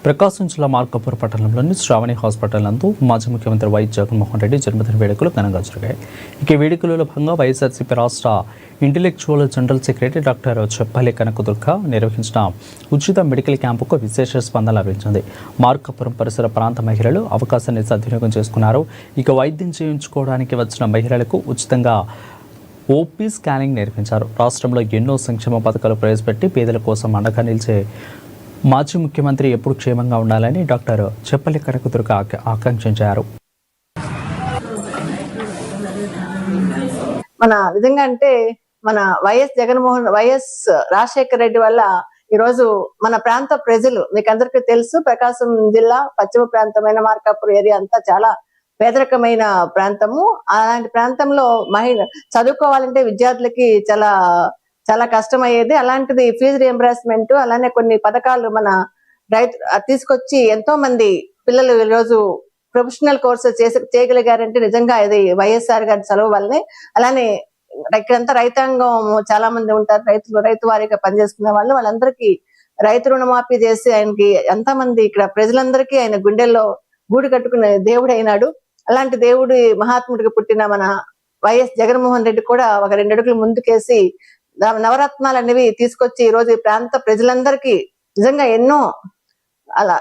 ప్రకాశం జిల్లా మార్కాపురం పట్టణంలోని శ్రావణి హాస్పిటల్ నందు మాజీ ముఖ్యమంత్రి వైఎస్ జగన్మోహన్ రెడ్డి జన్మదిన వేడుకలు ఘనంగా జరిగాయి. ఈ వేడుకలలో భాగంగా వైఎస్ఆర్సీపీ రాష్ట్ర intellectual general secretary doctor Cheppali Kanakadurga నిర్వహించిన ఉచిత మెడికల్ క్యాంపుకు విశేష స్పందన లభించింది. మార్కాపురం పరిసర ప్రాంత మహిళలు అవకాశాన్ని సద్వినియోగం చేసుకున్నారు. వైద్యం చేయించుకోవడానికి వచ్చిన మహిళలకు ఉచితంగా ఓపీ స్కానింగ్ నిర్వహించారు. రాష్ట్రంలో ఎన్నో సంక్షేమ పథకాలు ప్రవేశపెట్టి పేదల కోసం అండగా నిలిచే మాజీ ముఖ్యమంత్రి ఎప్పుడు క్షేమంగా ఉండాలని డాక్టర్ చెప్పలి కనకదుర్గ ఆకాంక్షించారు. మన నిజంగా అంటే మన వైఎస్ రాజశేఖర రెడ్డి వల్ల ఈరోజు మన ప్రాంత ప్రజలు, మీకు అందరికీ తెలుసు, ప్రకాశం జిల్లా పశ్చిమ ప్రాంతమైన మార్కాపురం ఏరియా అంతా చాలా పేదరికమైన ప్రాంతము. అలాంటి ప్రాంతంలో చదువుకోవాలంటే విద్యార్థులకి చాలా కష్టం అయ్యేది. అలాంటిది ఫీజు రియంబర్స్మెంట్, అలానే కొన్ని పథకాలు మన తీసుకొచ్చి ఎంతో మంది పిల్లలు ఈరోజు ప్రొఫెషనల్ కోర్సెస్ చేయగలిగారంటే నిజంగా ఇది వైఎస్ఆర్ గారి చదువు వల్లనే. అలానే ఇక్కడంతా రైతాంగం చాలా మంది ఉంటారు, రైతు వారీగా పనిచేసుకునే వాళ్ళందరికీ రైతు రుణమాఫీ చేసి ఆయనకి ఎంతమంది ఇక్కడ ప్రజలందరికీ ఆయన గుండెల్లో గూడు కట్టుకునే దేవుడు అయినాడు. అలాంటి దేవుడి మహాత్ముడికి పుట్టిన మన వైఎస్ జగన్మోహన్ రెడ్డి కూడా ఒక 2 అడుగులు ముందుకేసి నవరత్నాలు అనేవి తీసుకొచ్చి ఈ రోజు ఈ ప్రాంత ప్రజలందరికీ నిజంగా ఎన్నో అలా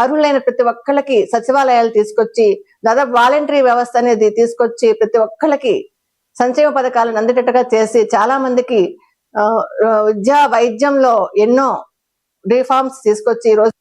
అర్హులైన ప్రతి ఒక్కళ్ళకి సచివాలయాలు తీసుకొచ్చి, దాదాపు వాలంటరీ వ్యవస్థ అనేది తీసుకొచ్చి ప్రతి ఒక్కళ్ళకి సంక్షేమ పథకాలను అందేటట్టుగా చేసి చాలా మందికి వైద్యంలో ఎన్నో రిఫార్మ్స్ తీసుకొచ్చి ఈ రోజు